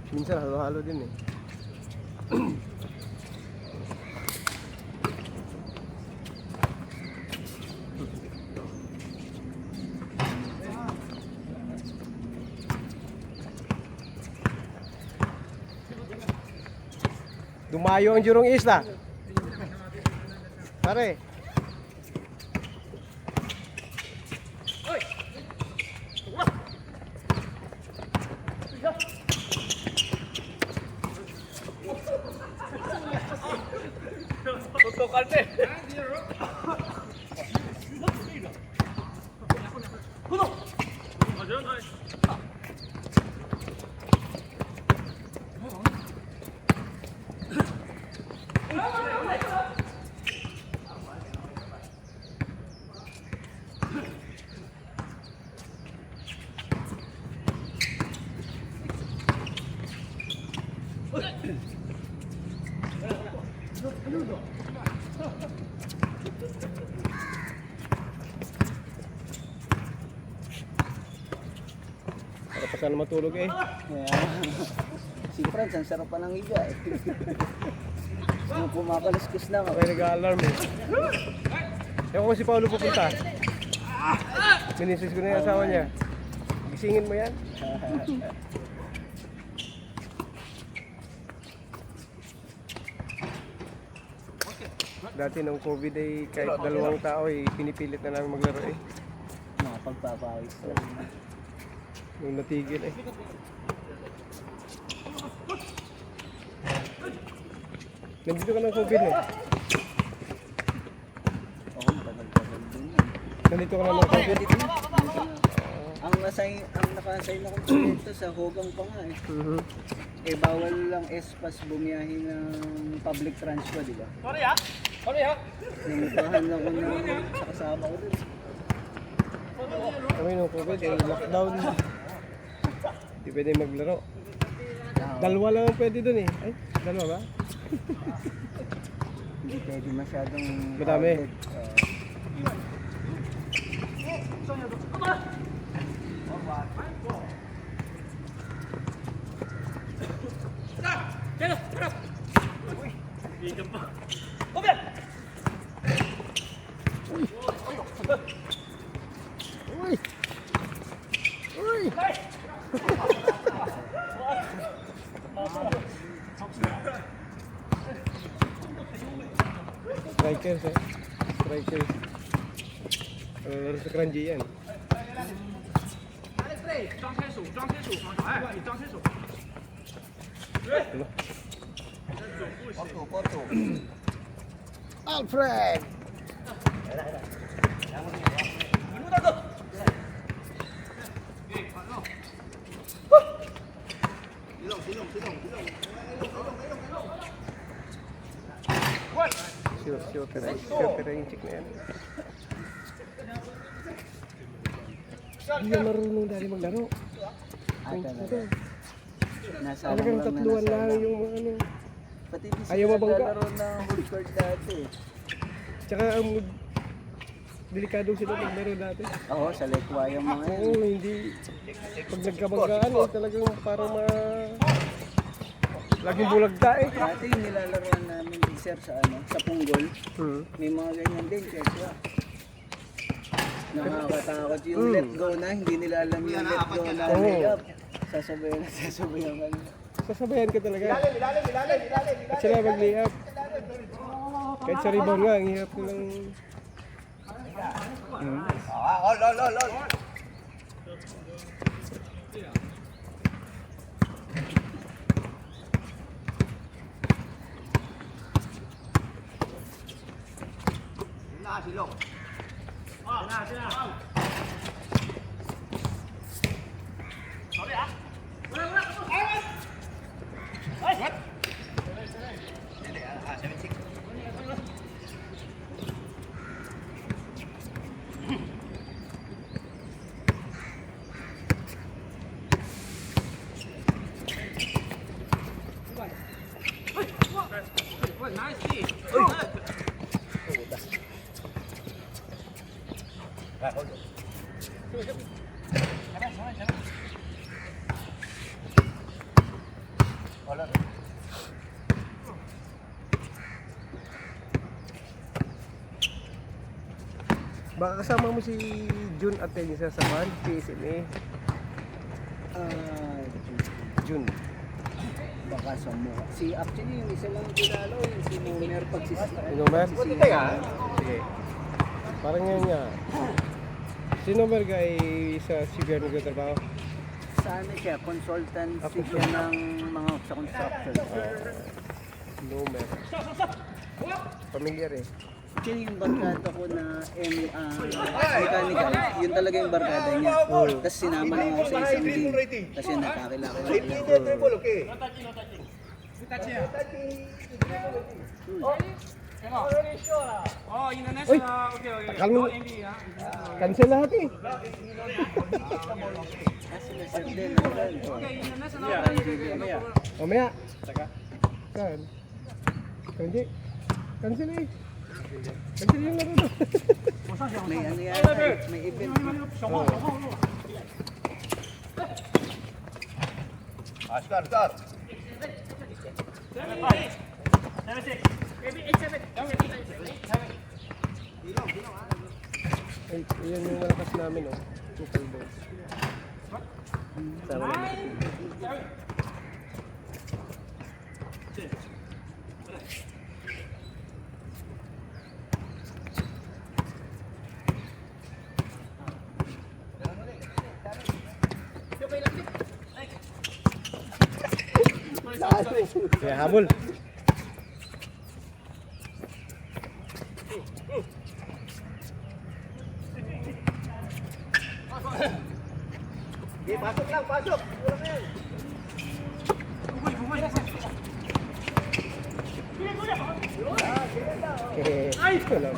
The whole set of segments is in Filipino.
Minsan halo-halo din eh. Dumayo ang Jurong Isla. Pare. Tutukan deh. Para pa sana matulog eh. Si Franz, ang sarap pa ng higa eh. Yung pumakaluskus lang. May nag-alarm eh. Ewan ko si Paolo pupunta. Minisis ko na yung asawa niya. Gisingin mo yan. Dati nung COVID ay kahit dalawang tao ay pinipilit na namin maglaro eh. Nakapagpapawis lang. Nung natigil eh. Nandito ka ng COVID eh. Oo, tagal-tagal din yan. Nandito ka na ng COVID. Ang naka-assign na kompleto sa Hogang pa nga eh. Eh bawal lang espas bumiyahe ng public transport, di ba? Sorry ya. Sorry ya. Nangipahan lang ko na sa kasama ko dun. Kami nung COVID eh, lockdown. Hindi pwede maglaro. Dalawa lang ang pwede dun eh. Ay, dalawa ba? Hindi pwede masyadong Madami. crowded. Uy! Uy! Strikers eh. Strikers. Laro sa Kranji yan. 张开手，张开手，哎，你张开手。 Ano? Poto. Alfred! Sure yung chick na yan. Hindi na marunong dali maglaro. Talaga. Nasa Talagang tatluan lang yung mga ano. Pati di Ayaw sila mabangga. naglalaro ng hood court dati. Tsaka delikado sila maglaro dati. Oo, sa Lekwa yung mga yan. Oo, hindi. Pag nagkabanggaan eh, talagang parang laging bulagta eh. Dati yung nilalaroan namin di sir sa sa Punggol. May mga ganyan din, kaya nakakatakot yung let go na, hindi nila alam yung let go na layup. Sasabayan ka na. Sasabayan ka talaga. At sila mag-layup. Kahit sa rebound nga, ang hirap nilang... Baka kasama mo si June Atensa sa van, PSMA. Ah, June. baka sa mukha. Actually, yung isa lang kilala ko, yung si Nomer pagsisita. Nomer? Sige. Sige. Parang yan nga. Si Nomer ka ay sa CBR nagtatrabaho. Sa ano siya, consultancy siya ng mga sa construction. Nomer. Familiar eh. Actually, yung barkada ko na mechanical, yun talaga yung barkada niya. Tapos sinama lang ako sa isang game. Kasi nakakilala ko. Oh, Indonesia. Uy! Okay, okay. Takal mo. MB, ha? Cancel lahat eh. Kasi nasa din. Okay, Indonesia na. Mamaya. Saan? Hindi. Cancel eh. Cancel yung laro na. May ano yata, may event. Ay, yan yung malakas namin oh. Triple balls. Sama naman. Kaya habol. Pasok lang, pasok! Wala na yan. Ay! Wala.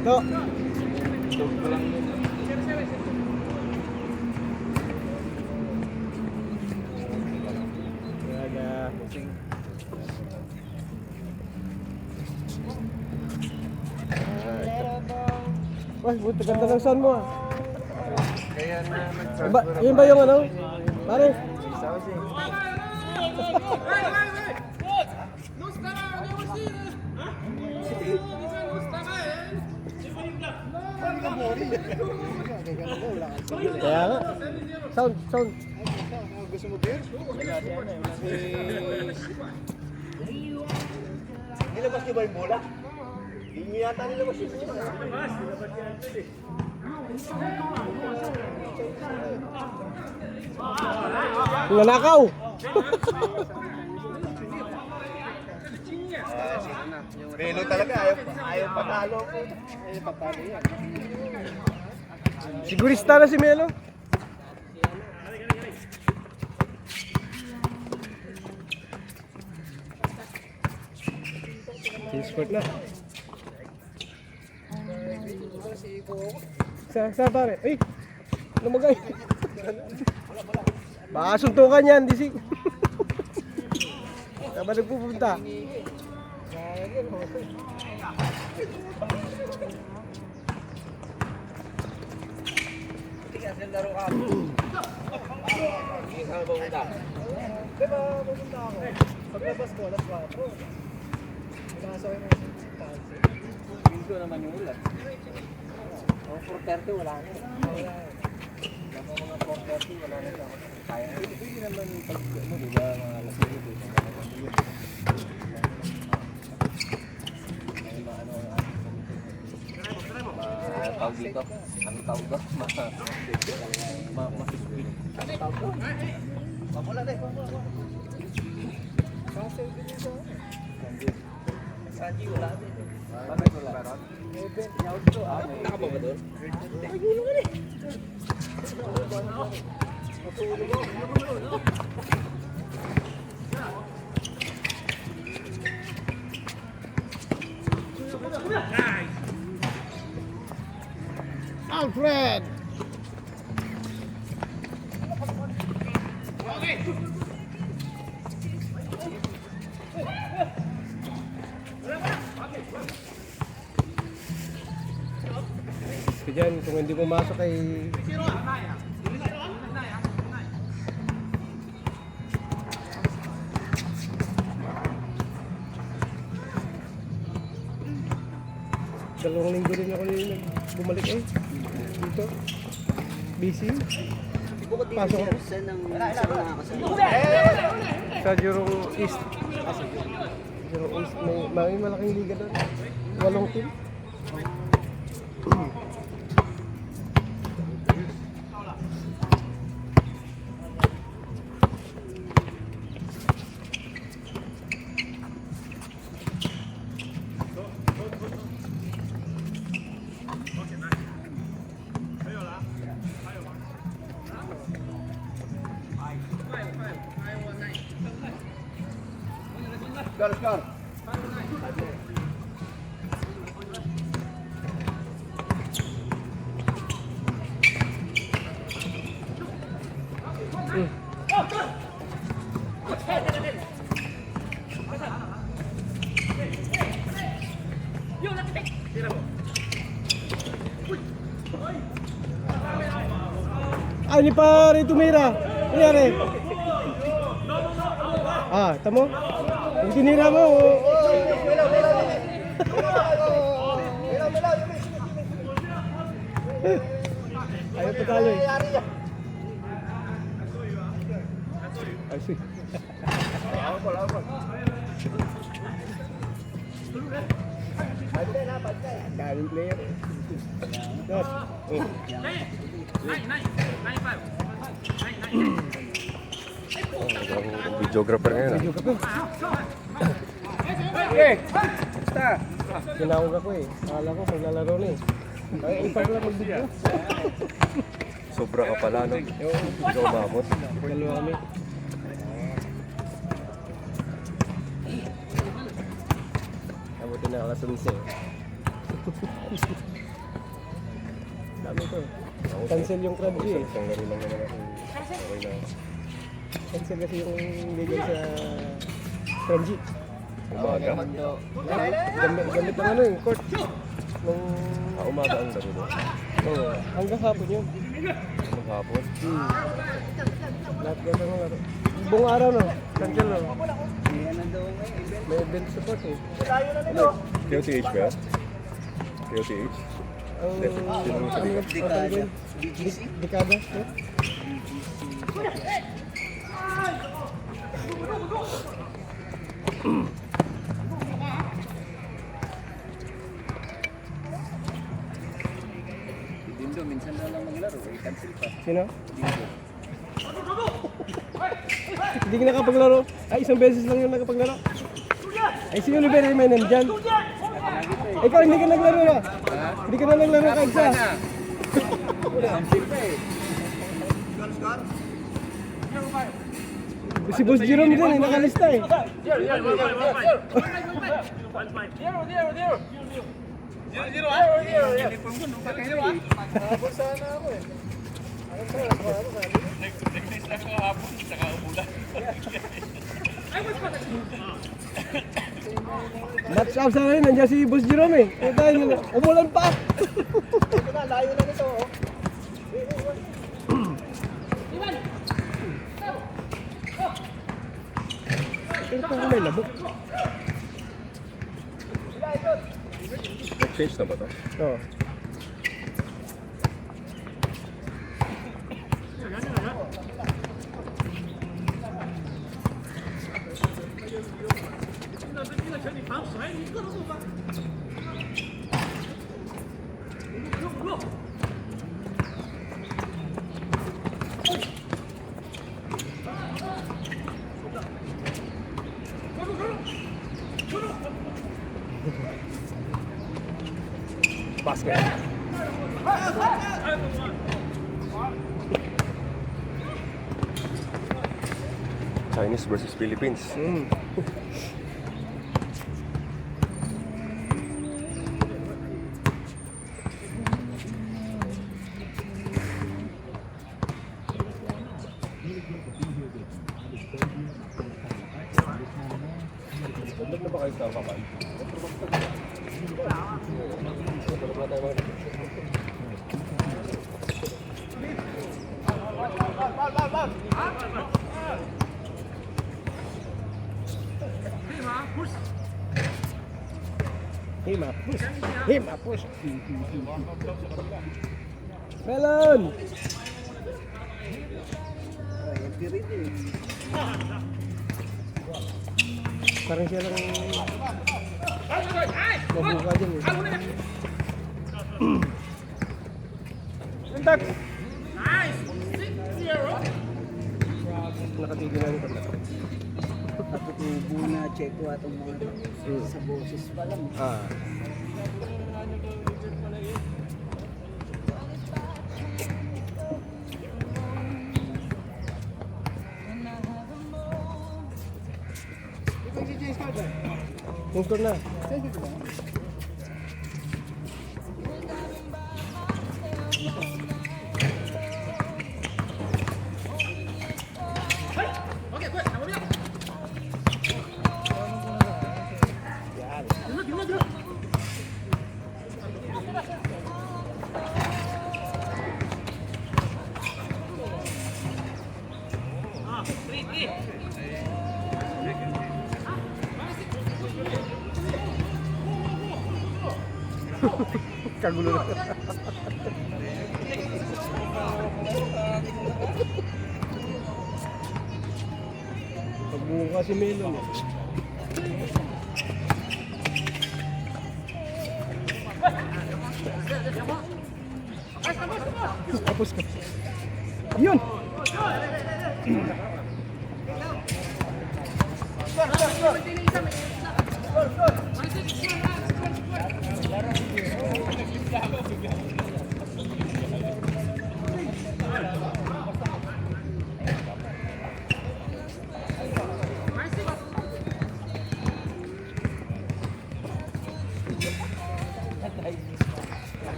No. Wah, buti ganda ng sound mo ah. Kaya na Yun ba yung ano? Pare? Kaya nga. Sound. gusto mo beer? Nilabas niyo ba yung bola? Hindi yata nilabas yung bola. Nanakaw! Melo talaga, ayaw patalo ko. Ayaw patalo yan. Sigurista na si Melo. Sport na. Sa pare. Ay! Lumagay. Baka suntukan yan, Disi. Saan nagpupunta? Laro ka. Hindi ka pumunta. Diba, pumunta ako. Paglabas ko, alas 4. Pinasok yung mga pansi. Pinto naman yung ulan. O, 4:30 wala na. Wala mga 4:30 wala na. Kaya. Hindi naman pag mo, diba, mga alas 7. Tawag dito. Ano tawag ba? Masisipin. Ano tawag ba? Mamula na eh. Kasi dito. Sanji wala din. Bakit wala? Event niya dito. Nakaba ba doon? Ayun nga eh. Alfred! Kasi dyan, kung hindi pumasok ay dalawang linggo din ako bumalik eh. Dito. Busy. Pasok ako. Sa Jurong East. Jurong East. May malaking liga doon. 8 team. Score. Ay, ni pare tumira. Nangyari. Tamo? Yung tinira mo. Ayaw patalo eh. Ay, see. Daming player. Dot. Videographer ngayon ah. Video ka pa. Basta. Tinawag ako eh. Akala ko maglalaro na eh. Ay, ipag lang mag-video. Sobra ka pala no? Hindi ka umamot. Dalawa kami. Abutin na alas 11. Dami ko. Cancel yung crab eh. Isang laro lang naman ako. Okay na. Cancel kasi yung bigay sa crab G. Umaga. Gamit ng ano yung court. Nung Umaga ang laro mo. hanggang hapon yun. Maghapon. Lahat ganda ng laro. Buong araw no. Cancel no. May event support eh. KOTH ba yan? KOTH? Ang dekada. No? Dindo, minsan na lang maglaro. Cancel pa. Sino? Hindi ka nakapaglaro. Ay, isang beses lang yung nakapaglaro. Ay, si Oliver ay may nandyan. Ikaw, hindi ka naglaro na. Hindi ka na naglaro ka isa. Cancel pa eh. Si Boss Jerome din, nakalista eh. Match up sa rin, nandiyan si Boss Jerome eh. Kaya tayo, umulan pa. Ito na, layo na nito. Oh. Pero parang may labok. Nag-change na ba ito? Oo. Basket. Chinese versus Philippines. kayo sa kapal. Hima, push. Hima, push. Melon! Parang siya lang mabuka dyan eh. Intak! Nakatigil na rin pala. Natutubo na check ko atong mga sa boses pa lang. Ah. Tungkol na. Kagulo na. Pagbuka si Melon. Tapos ka. Yun!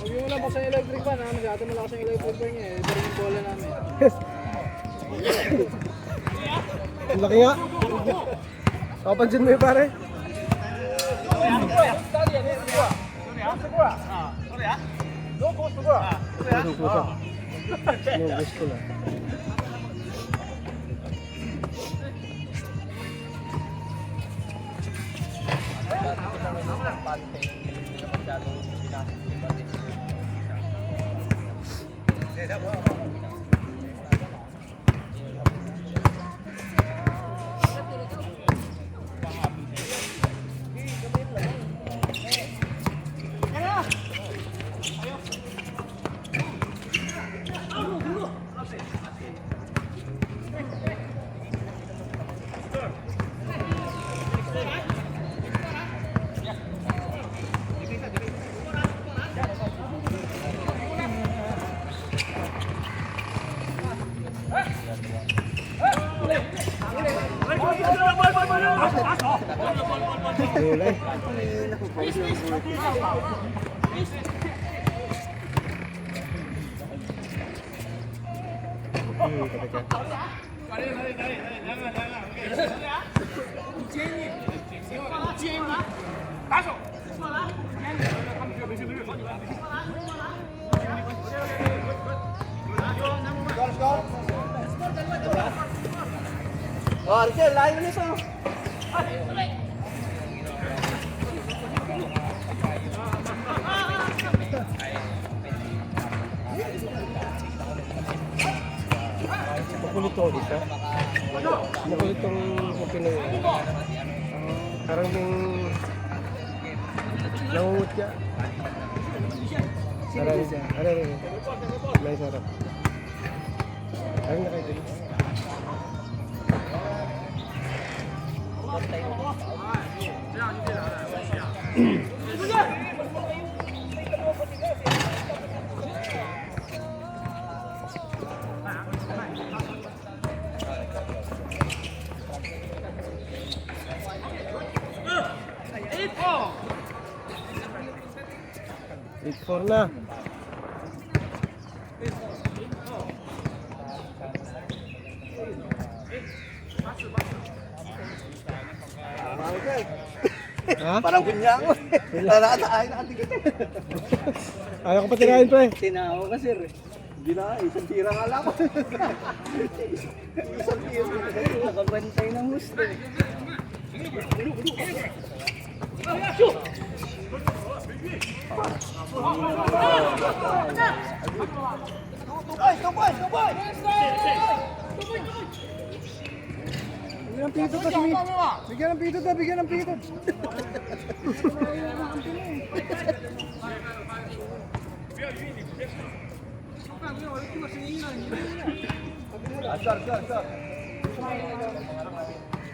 Huwag yung wala sa electric fan ha, masyado malakas ang electric fan niya eh. Ito rin yung bola namin. Ang laki nga. Kapansin mo yun pare? Anong pusa? Anong gusto na? Gulay. Oh, Arcel, layo nito. Makulit to isa. Makulit tong Pinoy. Parang yung nangungut siya. Aray. May sarap. Ay, nakikita. Eight four na. Ha? Parang kunyang. Ay, nakatigit. Ayaw ko pa tirahin pre. Tinao ka, sir. Hindi na, isang tira nga lang. Isang tira. Nakabantay ng gusto. Bigyan ng pito to, Smith. Bigyan ng pito to, bigyan ng pito.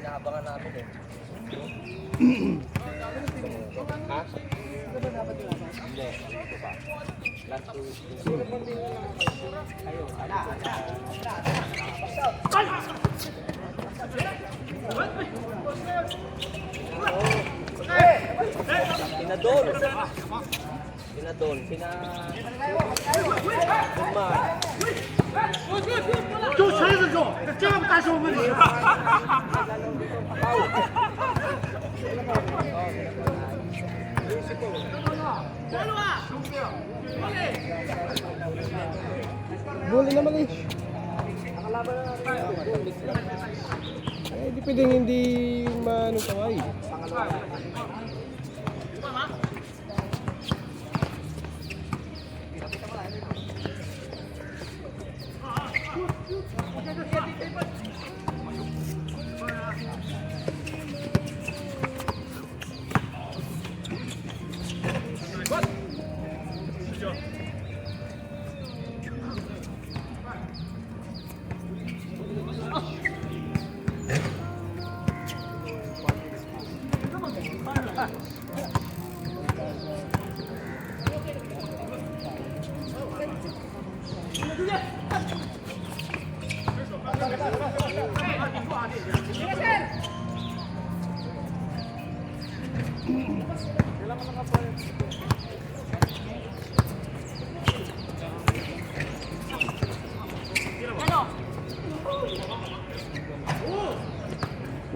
Inaabangan namin eh. Ha? Hindi. Last 2 weeks. Pinadol. Pinadol. Bully naman eh. Eh, di pwedeng hindi manong kaway.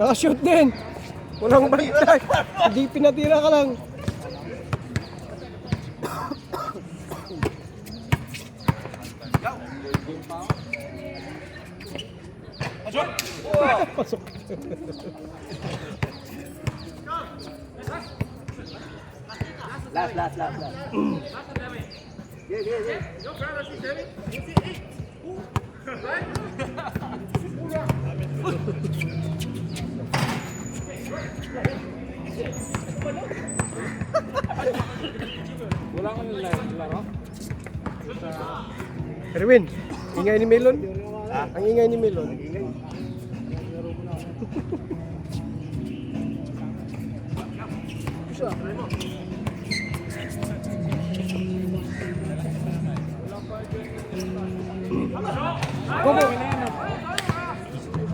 Nakashoot din. Walang bantay. Hindi pinatira ka lang. Pasok. Last. Wala ko nila laro. Erwin, ingay ni Melon. Ang ingay ni Melon. Go, go.